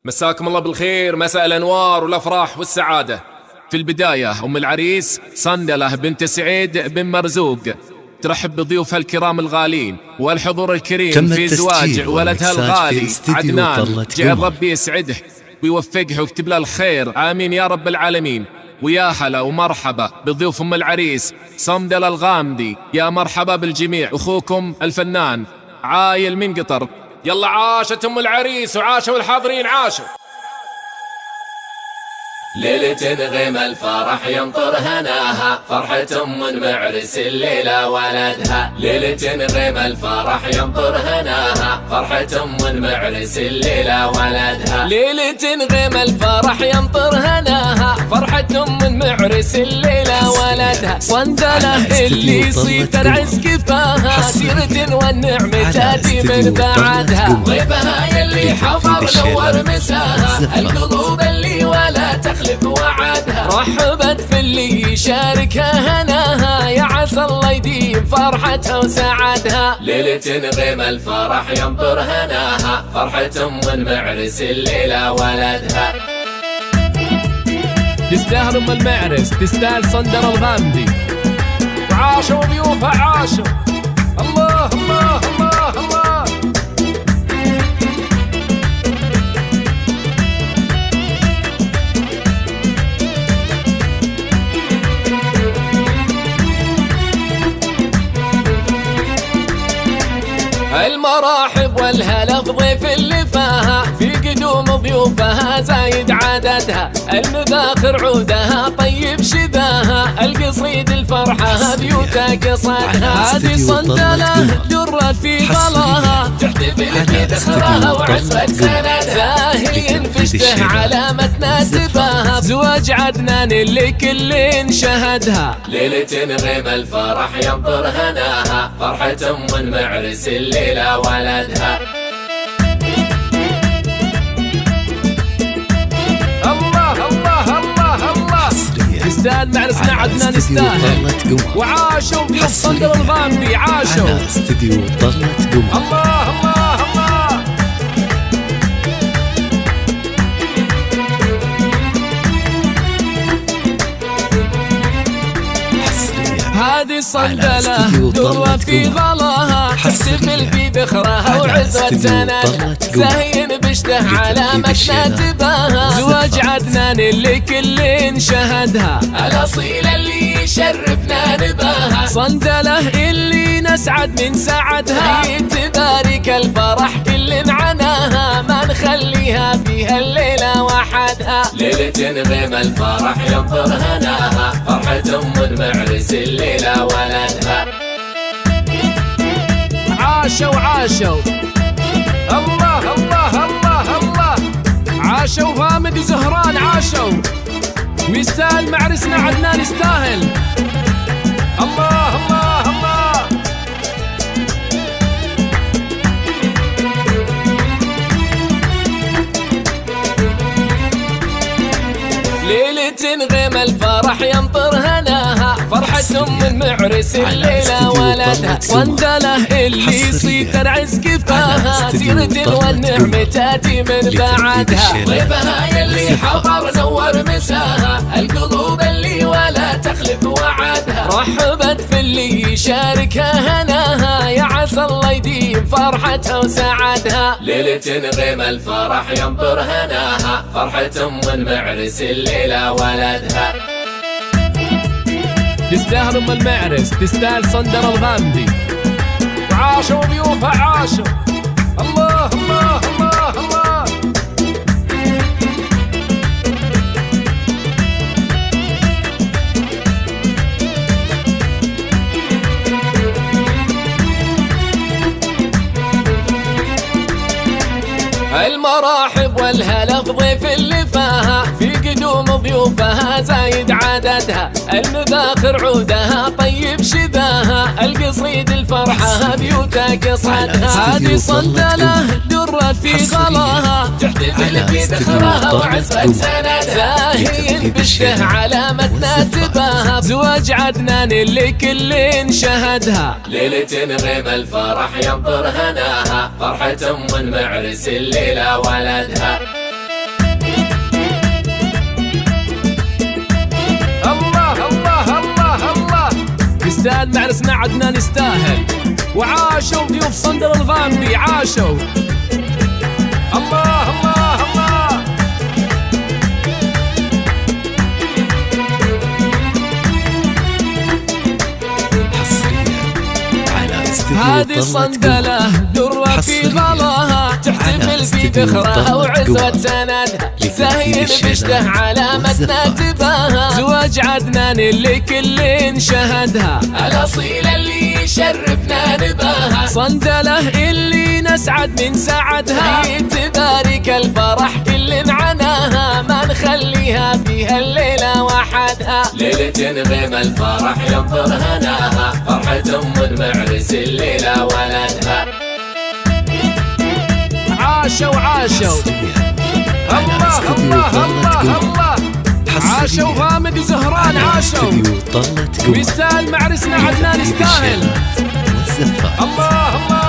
مساكم الله بالخير، مساء الأنوار والأفراح والسعادة. في البداية أم العريس صندلة بنت سعيد بن مرزوق ترحب بضيوفها الكرام الغالين والحضور الكريم في زواج ولدها الغالي عدنان. جعل ربي يسعده ويوفقها ويكتب له الخير، آمين يا رب العالمين. ويا هلا ومرحبا بضيوف أم العريس صندلة الغامدي. يا مرحبا بالجميع، أخوكم الفنان عايل من قطر. يلا عاشت أم العريس وعاشوا الحاضرين عاشوا. ليلة غيم الفرح ينطر هناها، فرحة أم معرس الليلة ولدها. ليلة غيم الفرح ينطر هناها، فرحة أم معرس الليلة ولدها. ليلة غيم الفرح ينطر هناها، فرحة أم معرس الليلة ولدها. صندلة اللي صيت العز كفاها، سيرة والنعمة تاتي من بعدها. ضيفها يلي حضر نور مساها، القلوب اللي ولا تخلف وعدها. رحبت في اللي يشاركها هناها، يا عسى الله يديم فرحتها وسعدها. ليلة غيم الفرح ينطر هناها، فرحة أم المعرس الليلة ولدها. تستاهل أم المعرس، تستاهل صندلة الغامدي، وعاشوا ضيوفها عاشوا. الله الله الله الله. المراحب والهلا بضيف اللي فاها، في قدوم ضيوفها زايد عددها. المذاخر عودها طيب شذاها، القصيد الفرحة بيوتا قصدها. هذه صندلة درت في غلاها، تحتفل في ذكرها وعزوة سندها. زاهي فشته علامة ناسبها، زواج عدنان اللي كل شهدها. ليلة غيم الفرح ينطر هناها، فرحة أم المعرس الليلة ولدها. الله الله الله الله. يستاهل معرسنا عدنان يستاهل، وعاشوا ضيوف صندلة الغامدي عاشوا. استديو طلت قمر. الله الله الله. هذه صندلة درة في غلاها، تحتفل في ذكرها وعزوة سندها. زاهين بشته علامة ناتباها، زواج عدنان اللي كل شهدها. الأصيل اللي يشرفنا نباها، صندلة اللي نسعد من سعدها. تبارك الفرح كل معناها، ما نخليها فيها الليلة وحدها. ليلة غيم الفرح ينطر هناها، فرحة أم المعرس الليلة ولدها. عاشوا عاشوا الله الله الله الله. عاشوا غامد وزهران عاشوا، ويستاهل معرسنا عدنان يستاهل. الله الله الله. ليلة غيم الفرح ينطر هناها، فرحة أم المعرس الليلة ولدها. صندلة اللي صيت العز كفاها، سيرة والنعمة تاتي من بعدها. ضيفها يلي حضر نور مساها، القلوب اللي ولا تخلف وعدها. رحبت في اللي يشاركها هناها، يا عسى الله يديم فرحتها وسعدها. ليلة غيم الفرح ينطر هناها، فرحة أم المعرس الليلة ولدها. تستاهل أم المعرس، تستاهل صندلة الغامدي، وعاشوا ضيوفها عاشوا. الله الله الله الله. المراحب والهلا بضيف اللي فاها، في قدوم ضيوفها زايد عددها. المذاخر عودها طيب شذاها، القصيد الفرحة بيوتا قصدها. هذه صندلة درت في غلاها، تحتفل في ذكرها وعزوة سندها. زاهي بشته علامة ناتباها، زواج عدنان اللي كل شهدها. ليلة غيم الفرح ينطر هناها، فرحة أم المعرس الليلة ولدها. ويستاهل معرسنا عدنان يستاهل. وعاشوا ضيوف صندل الغامدي عاشوا. الله الله الله. هذه صندلة درة في غلاها، تحتفل في ذكرها وعزوة سندها، زاهين بشته علامتنا تباها، زواج عدنان اللي كل شهدها، الأصيلة اللي يشرفنا نباها، صندلة اللي نسعد من سعدها، تبارك الفرح كل معناها، ما نخليها فيها الليلة وحدها. ليلة غيم الفرح ينطر هناها، فرحة المعرس الليلة ولدها. عاشوا عاشوا الله الله الله الله. عاشوا غامد وزهران عاشوا، ويستاهل معرسنا عدنان يستاهل. الله الله